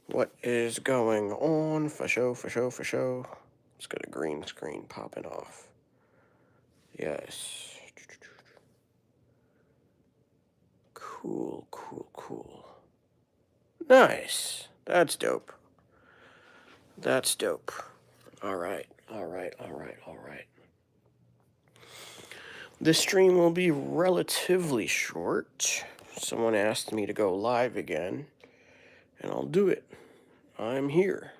What is going on? For show. Let's get a green screen popping off. Yes. Cool. Nice. That's dope. All right. This stream will be relatively short. Someone asked me to go live again, and I'll do it. I'm here.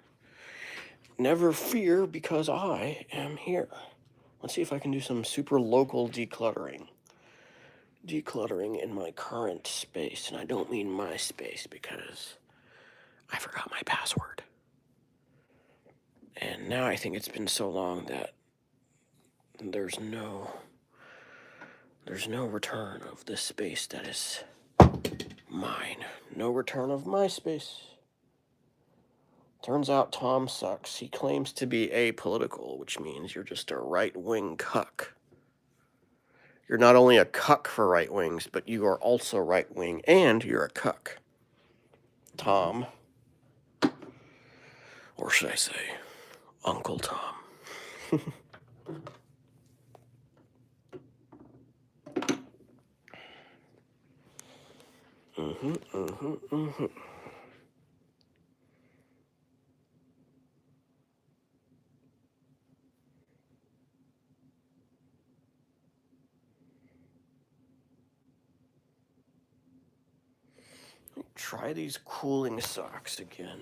Never fear, because I am here. Let's see if I can do some super local decluttering. Decluttering in my current space, and I don't mean my space because I forgot my password. And now I think it's been so long that there's no return of this space that is mine. No return of my space. Turns out Tom sucks. He claims to be apolitical, which means you're just a right-wing cuck. You're not only a cuck for right wings, but you are also right wing, and you're a cuck. Tom. Or should I say, Uncle Tom. Try these cooling socks again.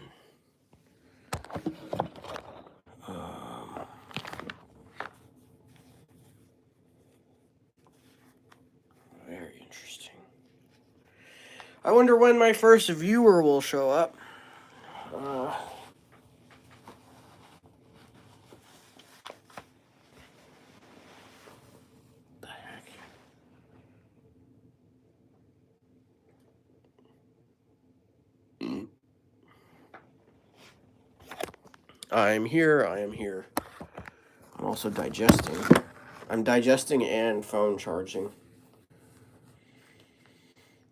Very interesting. I wonder when my first viewer will show up. The heck? I am here. I'm also digesting. I'm digesting and phone charging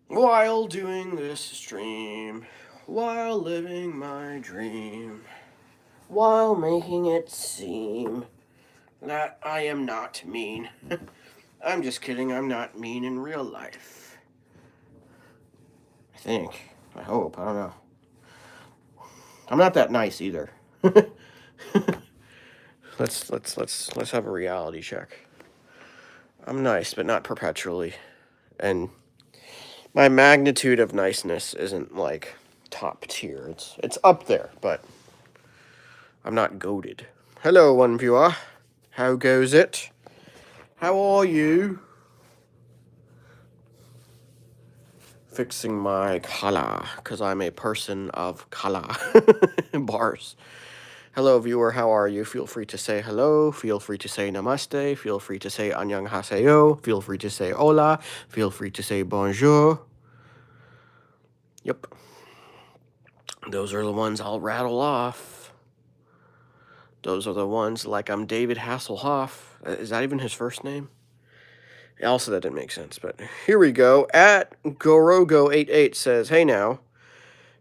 while doing this stream, while living my dream, while making it seem that I am not mean. I'm just kidding, I'm not mean in real life. I think. I hope. I don't know. I'm not that nice either. Let's have a reality check. I'm nice, but not perpetually. And my magnitude of niceness isn't like top tier. It's up there, but I'm not goated. Hello, one viewer. How goes it? How are you? Fixing my color, because I'm a person of color. Bars. Hello, viewer. How are you? Feel free to say hello. Feel free to say namaste. Feel free to say annyeonghaseyo. Feel free to say hola. Feel free to say bonjour. Yep. Those are the ones I'll rattle off. Those are the ones like I'm David Hasselhoff. Is that even his first name? Also, that didn't make sense, but here we go. At Gorogo88 says, hey now,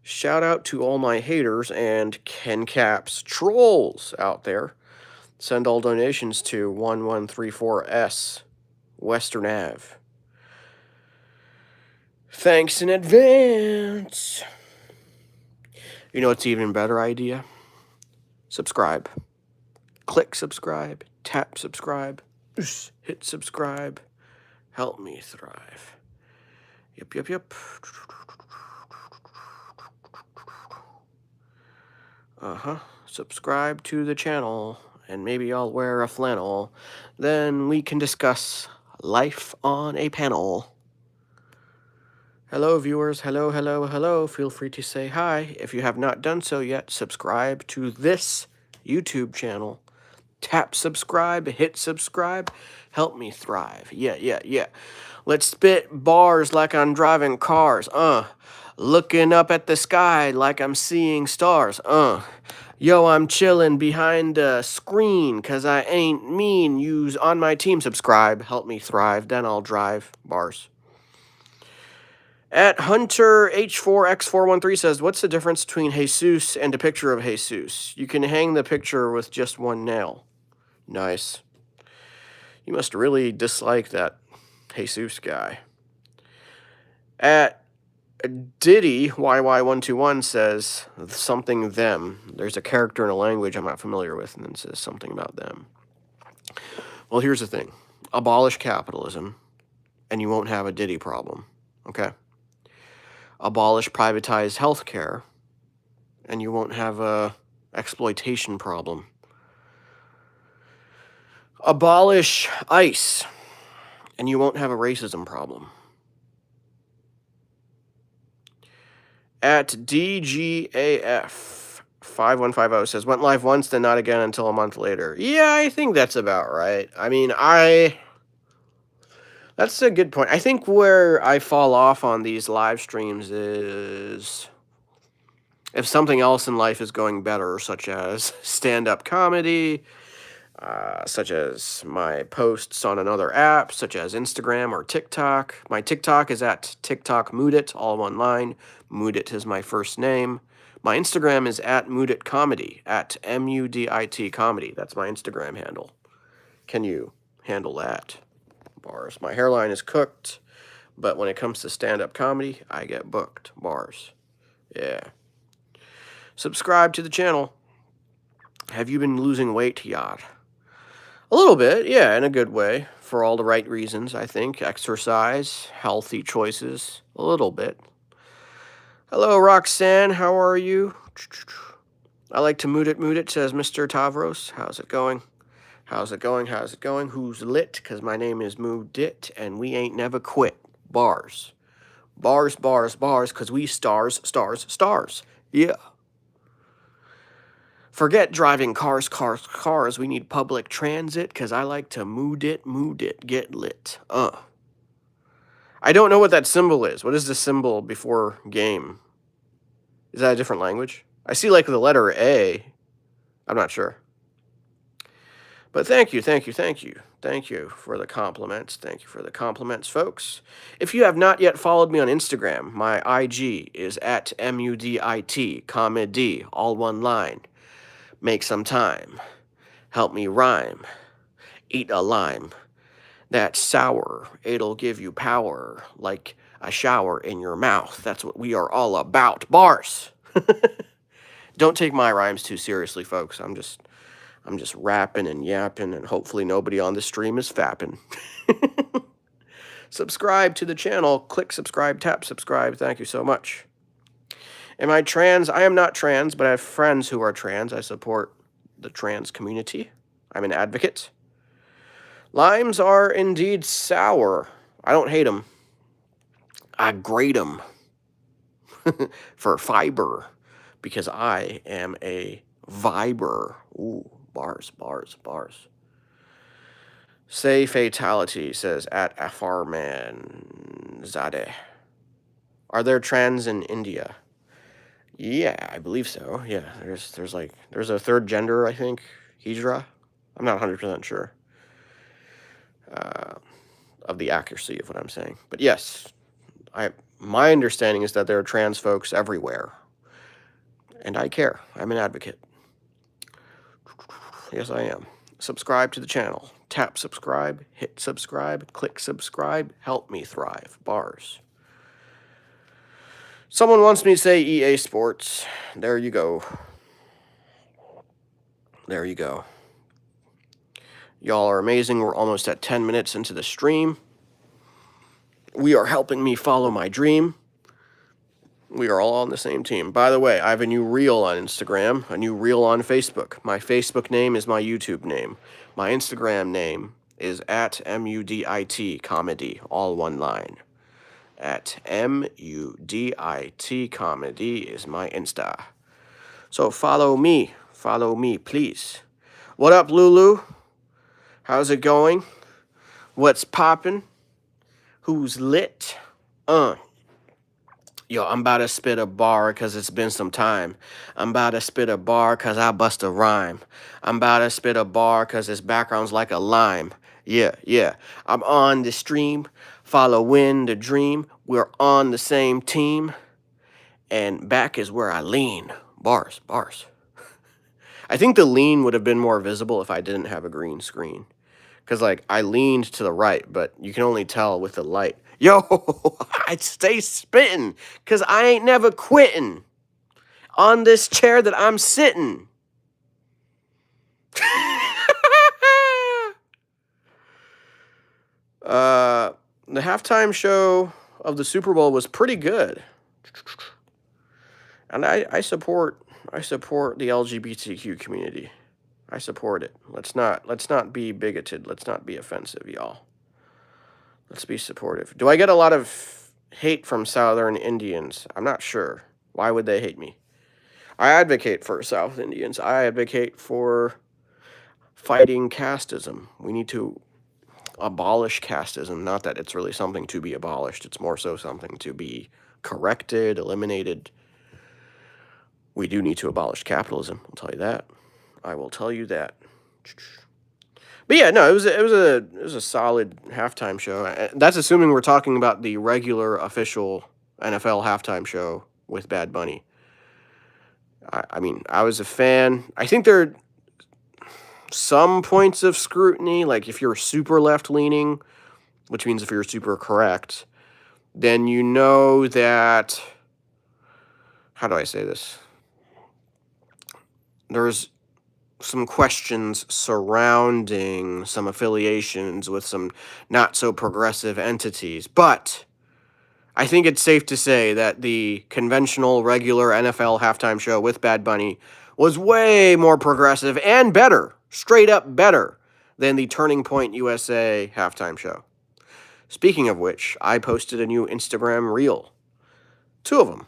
shout out to all my haters and Ken Caps trolls out there. Send all donations to 1134S Western Ave. Thanks in advance. You know what's an even better idea? Subscribe. Click subscribe. Tap subscribe. Hit subscribe. Help me thrive. Yep. Subscribe to the channel, and maybe I'll wear a flannel. Then we can discuss life on a panel. Hello, viewers. Hello. Feel free to say hi. If you have not done so yet, subscribe to this YouTube channel. Tap subscribe, hit subscribe, help me thrive. Yeah. Let's spit bars like I'm driving cars. Looking up at the sky like I'm seeing stars. Yo, I'm chilling behind the screen cause I ain't mean. Use on my team subscribe, help me thrive, then I'll drive bars. At Hunter H4X413 says, what's the difference between Jesus and a picture of Jesus? You can hang the picture with just one nail. Nice. You must really dislike that Jesus guy. At Diddy YY121 says something them. There's a character in a language I'm not familiar with, and then says something about them. Well, here's the thing. Abolish capitalism, and you won't have a Diddy problem. Okay? Abolish privatized healthcare, and you won't have a exploitation problem. Abolish ICE, and you won't have a racism problem. At DGAF5150 says, went live once, then not again until a month later. Yeah, I think that's about right. I mean, that's a good point. I think where I fall off on these live streams is if something else in life is going better, such as stand-up comedy, such as my posts on another app, such as Instagram or TikTok. My TikTok is at TikTok Moodit, all one line. Moodit is my first name. My Instagram is at Moodit Comedy, at MUDIT Comedy. That's my Instagram handle. Can you handle that? Bars. My hairline is cooked, but when it comes to stand-up comedy, I get booked. Bars. Yeah. Subscribe to the channel. Have you been losing weight, Yad? A little bit, yeah, in a good way. For all the right reasons, I think. Exercise, healthy choices, a little bit. Hello, Roxanne, how are you? I like to mood it, says Mr. Tavros. How's it going? How's it going? How's it going? Who's lit? Because my name is Moodit, and we ain't never quit. Bars. Bars, bars, bars, because we stars, stars, stars. Yeah. Forget driving cars. We need public transit, because I like to mood it, get lit. I don't know what that symbol is. What is the symbol before game? Is that a different language? I see like the letter A. I'm not sure. But thank you. Thank you for the compliments. Thank you for the compliments, folks. If you have not yet followed me on Instagram, my IG is at MUDIT, comedy, all one line. Make some time. Help me rhyme. Eat a lime. That's sour. It'll give you power like a shower in your mouth. That's what we are all about. Bars. Don't take my rhymes too seriously, folks. I'm just rapping and yapping, and hopefully nobody on the stream is fapping. Subscribe to the channel. Click subscribe, tap subscribe. Thank you so much. Am I trans? I am not trans, but I have friends who are trans. I support the trans community. I'm an advocate. Limes are indeed sour. I don't hate them. I grate them for fiber because I am a viber. Ooh, bars, bars, bars. Say fatality, says at Afarman Zadeh. Are there trans in India? Yeah, I believe so. Yeah, there's a third gender, I think. Hijra. I'm not 100% sure of the accuracy of what I'm saying. But yes, my understanding is that there are trans folks everywhere. And I care. I'm an advocate. Yes, I am. Subscribe to the channel. Tap subscribe, hit subscribe, click subscribe. Help me thrive. Bars. Someone wants me to say EA Sports. There you go. There you go. Y'all are amazing. We're almost at 10 minutes into the stream. We are helping me follow my dream. We are all on the same team. By the way, I have a new reel on Instagram, a new reel on Facebook. My Facebook name is my YouTube name. My Instagram name is at MUDIT Comedy, all one line. At MUDIT Comedy is my Insta. So follow me, please. What up, Lulu? How's it going? What's poppin'? Who's lit? Yo, I'm about to spit a bar because it's been some time. I'm about to spit a bar because I bust a rhyme. I'm about to spit a bar because this background's like a lime. Yeah. I'm on the stream, following the dream. We're on the same team, and back is where I lean. Bars, bars. I think the lean would have been more visible if I didn't have a green screen. Because, like, I leaned to the right, but you can only tell with the light. Yo, I stay spitting, because I ain't never quitting on this chair that I'm sitting. The halftime show of the Super Bowl was pretty good. And I support the LGBTQ community. I support it. Let's not be bigoted. Let's not be offensive, y'all. Let's be supportive. Do I get a lot of hate from Southern Indians? I'm not sure. Why would they hate me? I advocate for South Indians. I advocate for fighting casteism. We need to abolish casteism. Not that it's really something to be abolished. It's more so something to be corrected, eliminated. We do need to abolish capitalism. I'll tell you that. I will tell you that. But yeah, no, it was a solid halftime show. That's assuming we're talking about the regular official NFL halftime show with Bad Bunny. I mean, I was a fan. I think there are some points of scrutiny, like if you're super left-leaning, which means if you're super correct, then you know that, how do I say this? There's some questions surrounding some affiliations with some not-so-progressive entities, but I think it's safe to say that the conventional, regular NFL halftime show with Bad Bunny was way more progressive and better, straight up better, than the Turning Point USA halftime show. Speaking of which, I posted a new Instagram reel. 2 of them.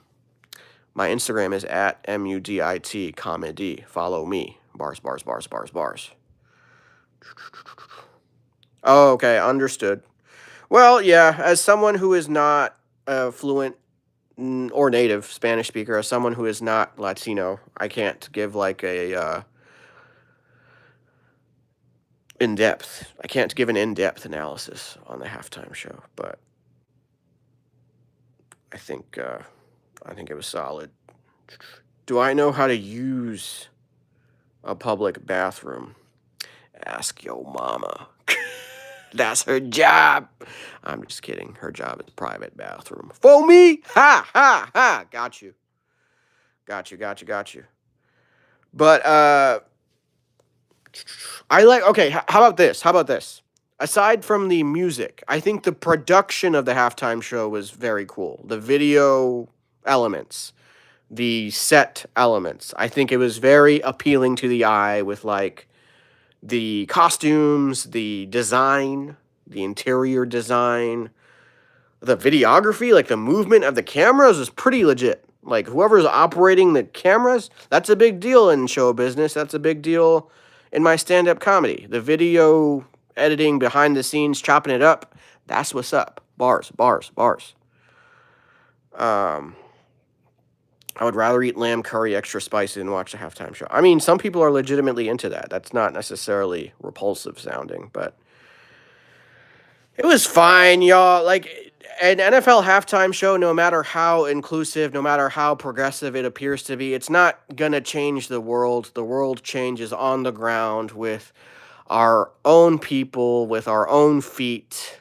My Instagram is at MUDIT comedy. Follow me. Bars, bars, bars, bars, bars. Oh, okay, understood. Well, yeah, as someone who is not a fluent or native Spanish speaker, as someone who is not Latino, I can't give like a in-depth. I can't give an in-depth analysis on the halftime show, but I think it was solid. Do I know how to use a public bathroom? Ask your mama. That's her job. I'm just kidding. Her job is private bathroom. For me? Ha, ha, ha. Got you. But, okay, how about this? Aside from the music, I think the production of the halftime show was very cool. The video elements, the set elements. I think it was very appealing to the eye with, like, the costumes, the design, the interior design, the videography, like the movement of the cameras was pretty legit. Like, whoever's operating the cameras, that's a big deal in show business. That's a big deal in my stand-up comedy. The video editing, behind the scenes, chopping it up, that's what's up. Bars, bars, bars. I would rather eat lamb curry extra spicy than watch the halftime show. I mean, some people are legitimately into that. That's not necessarily repulsive sounding, but it was fine, y'all. Like, an NFL halftime show, no matter how inclusive, no matter how progressive it appears to be, it's not gonna change the world. The world changes on the ground with our own people, with our own feet,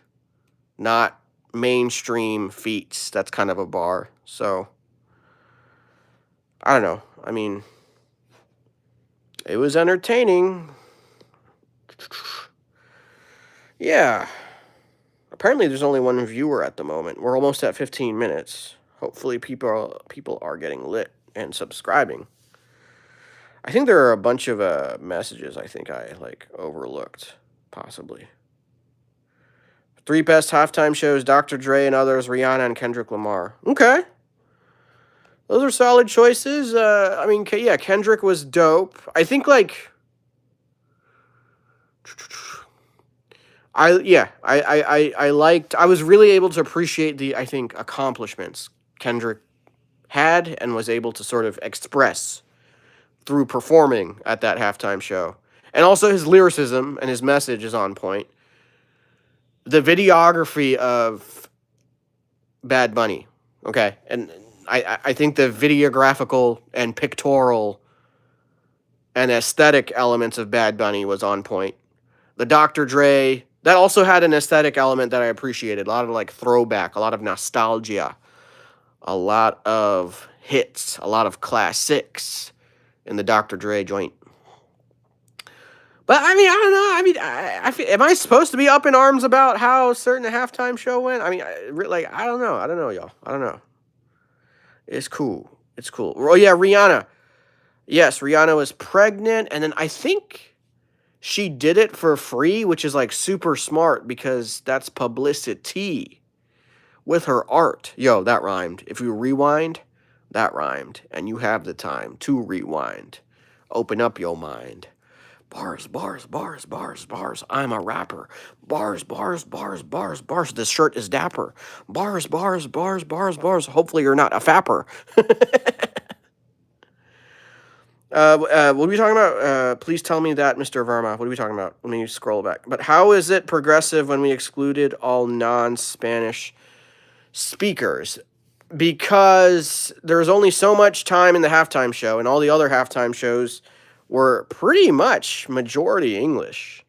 not mainstream feats. That's kind of a bar. So, I don't know. I mean, it was entertaining. Yeah. Apparently, there's only one viewer at the moment. We're almost at 15 minutes. Hopefully, people are getting lit and subscribing. I think there are a bunch of messages I think I, like, overlooked, possibly. 3 best halftime shows, Dr. Dre and others, Rihanna and Kendrick Lamar. Okay. Those are solid choices. I mean, yeah, Kendrick was dope. I think, like, I liked, I was really able to appreciate the, I think, accomplishments Kendrick had and was able to sort of express through performing at that halftime show. And also his lyricism and his message is on point. The videography of Bad Bunny. Okay, and I think the videographical and pictorial and aesthetic elements of Bad Bunny was on point. The Dr. Dre, that also had an aesthetic element that I appreciated. A lot of like throwback, a lot of nostalgia, a lot of hits, a lot of classics in the Dr. Dre joint. But I mean, I don't know. I mean, I feel, am I supposed to be up in arms about how a certain halftime show went? I mean, I don't know. I don't know, y'all. I don't know. It's cool. It's cool. Oh yeah, Rihanna. Yes, Rihanna was pregnant, and then I think she did it for free, which is like super smart because that's publicity with her art. Yo, that rhymed. If you rewind, that rhymed, and you have the time to rewind. Open up your mind. Bars, bars, bars, bars, bars. I'm a rapper. Bars, bars, bars, bars, bars. This shirt is dapper. Bars, bars, bars, bars, bars. Hopefully you're not a fapper. What are we talking about? Please tell me that, Mr. Verma. What are we talking about? Let me scroll back. But how is it progressive when we excluded all non-Spanish speakers? Because there's only so much time in the halftime show, and all the other halftime shows were pretty much majority English.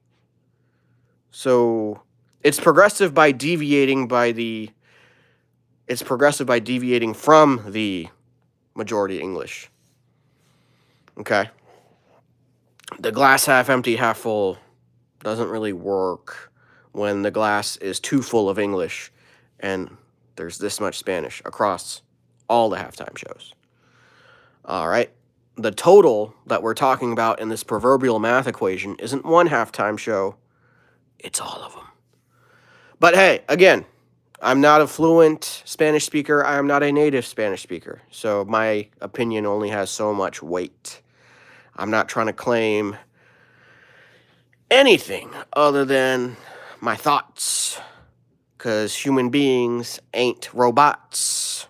So it's progressive by deviating from the majority English. Okay. The glass half empty, half full doesn't really work when the glass is too full of English and there's this much Spanish across all the halftime shows. All right. The total that we're talking about in this proverbial math equation isn't one halftime show, it's all of them. But hey, again, I'm not a fluent Spanish speaker. I am not a native Spanish speaker. So my opinion only has so much weight. I'm not trying to claim anything other than my thoughts, because human beings ain't robots.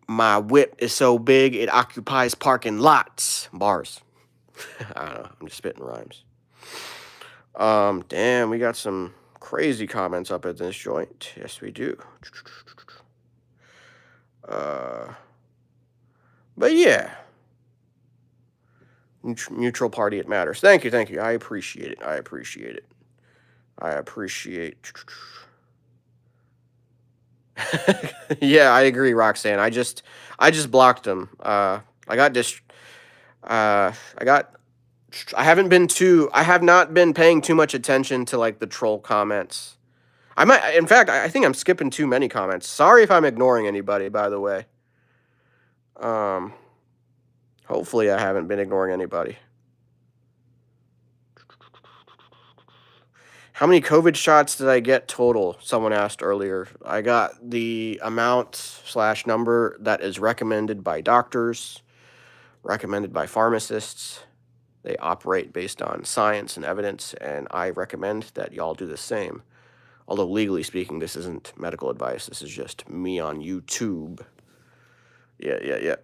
My whip is so big it occupies parking lots. Bars. I don't know. I'm just spitting rhymes. Damn, we got some crazy comments up at this joint. Yes, we do. But yeah. Neutral party, it matters. Thank you. I appreciate it. Yeah, I agree, Roxanne. I just blocked them. I have not been paying too much attention to like the troll comments. In fact, I think I'm skipping too many comments. Sorry if I'm ignoring anybody, by the way. Hopefully I haven't been ignoring anybody. How many COVID shots did I get total? Someone asked earlier. I got the amount/number that is recommended by doctors, recommended by pharmacists. They operate based on science and evidence, and I recommend that y'all do the same. Although legally speaking, this isn't medical advice. This is just me on YouTube. Yeah.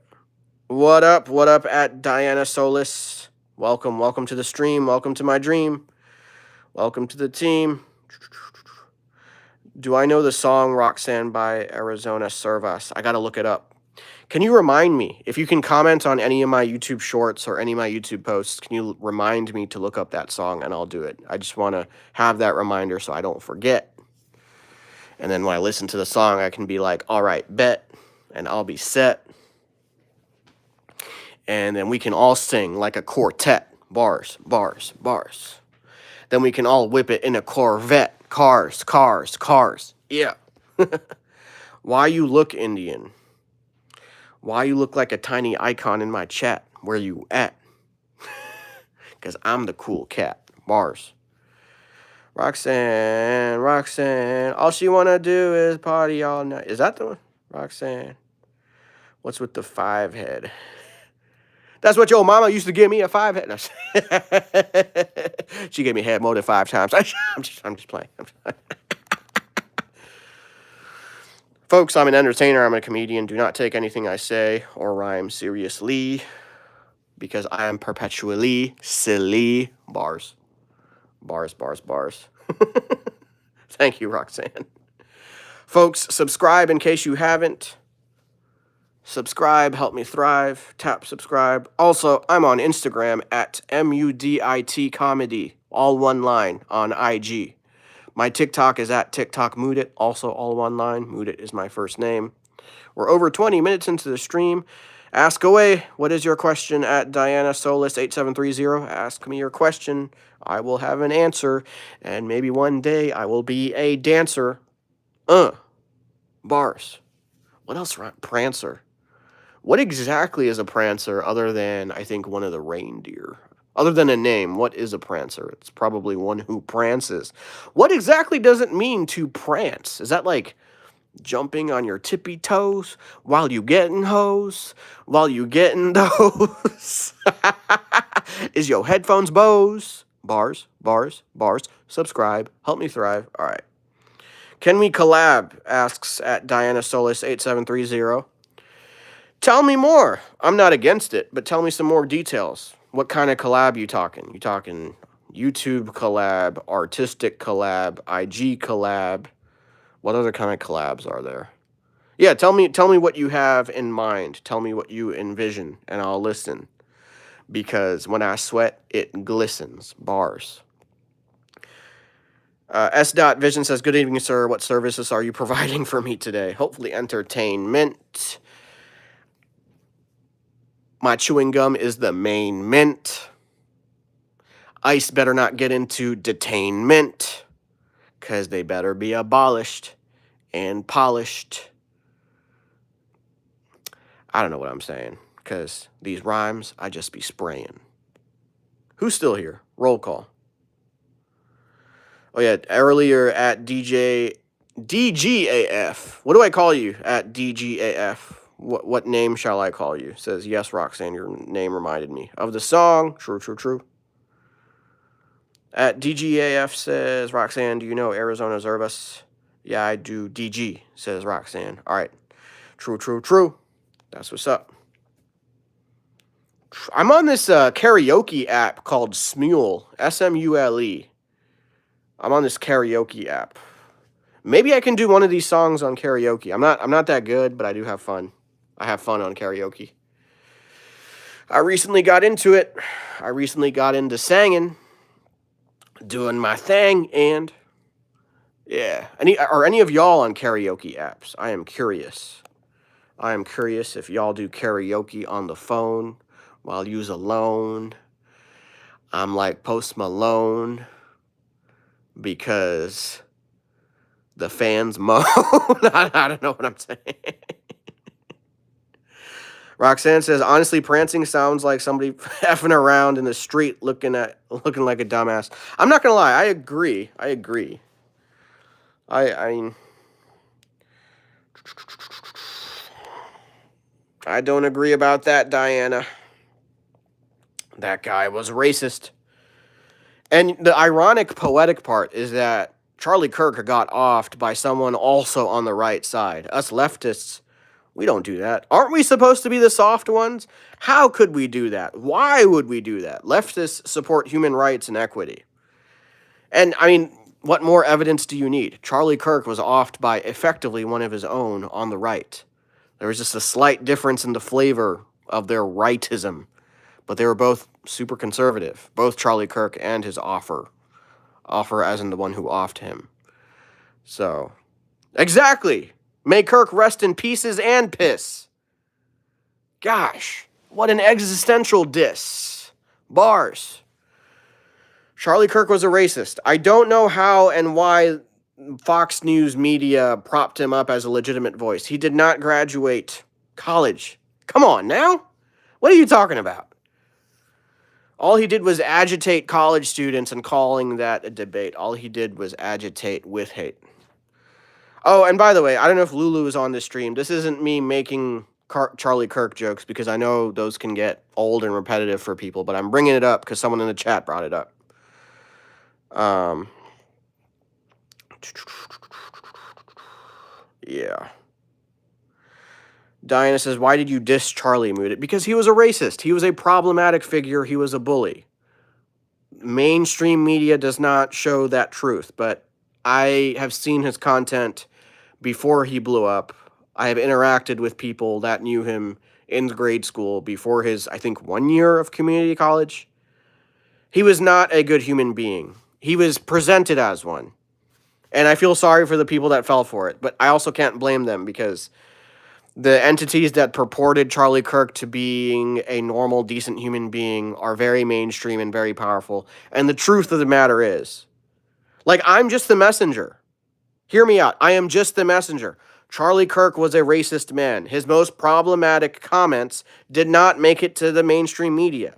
What up at Diana Solis? Welcome to the stream. Welcome to my dream. Welcome to the team. Do I know the song Roxanne by Arizona Serve Us? I gotta look it up. Can you remind me? If you can comment on any of my YouTube shorts or any of my YouTube posts, can you remind me to look up that song and I'll do it? I just want to have that reminder so I don't forget. And then when I listen to the song, I can be like, all right, bet, and I'll be set. And then we can all sing like a quartet. Bars. Then we can all whip it in a Corvette. Cars. Yeah. Why you look Indian? Why you look like a tiny icon in my chat? Where you at? Because I'm the cool cat. Bars. Roxanne. All she want to do is party all night. Is that the one? Roxanne. What's with the 5 head? That's what your mama used to give me, a 5 head. She gave me head more than 5 times. I'm just playing. Folks, I'm an entertainer. I'm a comedian. Do not take anything I say or rhyme seriously, because I am perpetually silly. Bars. Thank you, Roxanne. Folks, subscribe in case you haven't. Subscribe, help me thrive. Tap subscribe. Also, I'm on Instagram at MUDIT Comedy, all one line on IG. My TikTok is at TikTok Moodit, also all one line. Moodit is my first name. We're over 20 minutes into the stream. Ask away. What is your question at Diana Solis 8730? Ask me your question. I will have an answer. And maybe one day I will be a dancer. Bars. What else? Prancer. What exactly is a prancer other than, I think, one of the reindeer? Other than a name, what is a prancer? It's probably one who prances. What exactly does it mean to prance? Is that like jumping on your tippy toes while you getting hose? While you getting those? Is your headphones Bose? Bars, bars, bars. Subscribe. Help me thrive. All right. Can we collab? Asks at Diana Solis 8730. Tell me more. I'm not against it, but tell me some more details. What kind of collab you talking? You talking YouTube collab, artistic collab, IG collab? What other kind of collabs are there? Yeah, tell me what you have in mind. Tell me what you envision, and I'll listen. Because when I sweat, it glistens. Bars. S.Vision says, good evening, sir. What services are you providing for me today? Hopefully entertainment. My chewing gum is the main mint. ICE better not get into detainment, because they better be abolished and polished. I don't know what I'm saying, because these rhymes, I just be spraying. Who's still here? Roll call. Oh, yeah, earlier at DGAF. What do I call you at DGAF? What name shall I call you? Says, yes, Roxanne, your name reminded me of the song. True, true, true. At DGAF says, Roxanne, do you know Arizona's Urbis? Yeah, I do. DG, says Roxanne. All right. True, true, true. That's what's up. I'm on this karaoke app called Smule. S-M-U-L-E. I'm on this karaoke app. Maybe I can do one of these songs on karaoke. I'm not that good, but I do have fun. I have fun on karaoke. I recently got into it. I recently got into singing, doing my thing, and yeah. Are any of y'all on karaoke apps? I am curious. I am curious if y'all do karaoke on the phone while you's alone. I'm like Post Malone because the fans moan. I don't know what I'm saying. Roxanne says, honestly, prancing sounds like somebody effing around in the street looking like a dumbass. I'm not going to lie. I agree. I mean, I don't agree about that, Diana. That guy was racist. And the ironic, poetic part is that Charlie Kirk got offed by someone also on the right side. Us leftists, we don't do that. Aren't we supposed to be the soft ones? How could we do that? Why would we do that? Leftists support human rights and equity. And, I mean, what more evidence do you need? Charlie Kirk was offed by effectively one of his own on the right. There was just a slight difference in the flavor of their rightism. But they were both super conservative. Both Charlie Kirk and his offer. Offer as in the one who offed him. So, exactly! May Kirk rest in pieces and piss. Gosh, what an existential diss. Bars. Charlie Kirk was a racist. I don't know how and why Fox News media propped him up as a legitimate voice. He did not graduate college. Come on now. What are you talking about? All he did was agitate college students and calling that a debate. All he did was agitate with hate. Oh, and by the way, I don't know if Lulu is on this stream. This isn't me making Charlie Kirk jokes because I know those can get old and repetitive for people, but I'm bringing it up because someone in the chat brought it up. Yeah. Diana says, why did you diss Charlie Moodit? Because he was a racist. He was a problematic figure. He was a bully. Mainstream media does not show that truth, but I have seen his content before he blew up. I have interacted with people that knew him in grade school before his, I think, 1 year of community college. He was not a good human being. He was presented as one. And I feel sorry for the people that fell for it, but I also can't blame them because the entities that purported Charlie Kirk to being a normal, decent human being are very mainstream and very powerful. And the truth of the matter is, like, I'm just the messenger. Hear me out. I am just the messenger. Charlie Kirk was a racist man. His most problematic comments did not make it to the mainstream media.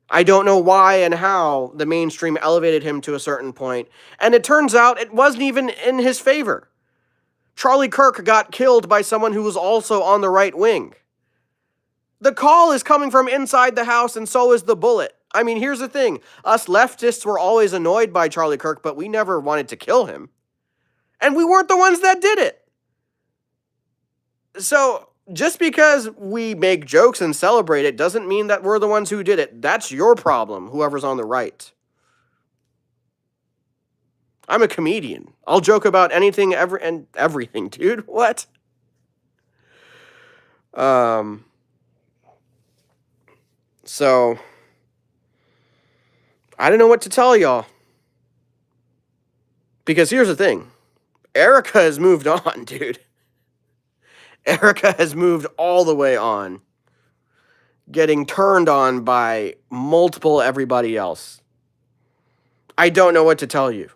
I don't know why and how the mainstream elevated him to a certain point, and it turns out it wasn't even in his favor. Charlie Kirk got killed by someone who was also on the right wing. The call is coming from inside the house, and so is the bullet. I mean, here's the thing. Us leftists were always annoyed by Charlie Kirk, but we never wanted to kill him. And we weren't the ones that did it. So, just because we make jokes and celebrate it doesn't mean that we're the ones who did it. That's your problem, whoever's on the right. I'm a comedian. I'll joke about anything and everything, dude. What? So I don't know what to tell y'all. Because here's the thing. Erica has moved on, dude. Erica has moved all the way on. Getting turned on by multiple everybody else. I don't know what to tell you.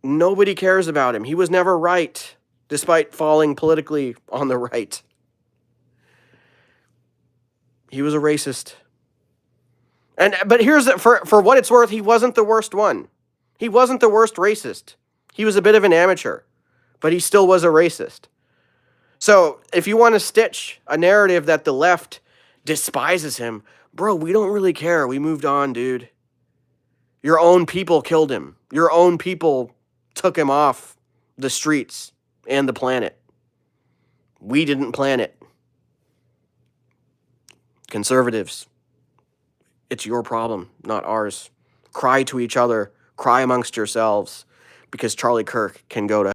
Nobody cares about him. He was never right, despite falling politically on the right. He was a racist. But here's for what it's worth, he wasn't the worst one. He wasn't the worst racist. He was a bit of an amateur, but he still was a racist. So if you want to stitch a narrative that the left despises him, bro, we don't really care. We moved on, dude. Your own people killed him. Your own people took him off the streets and the planet. We didn't plan it. Conservatives, it's your problem, not ours. Cry to each other. Cry amongst yourselves, because Charlie Kirk can go to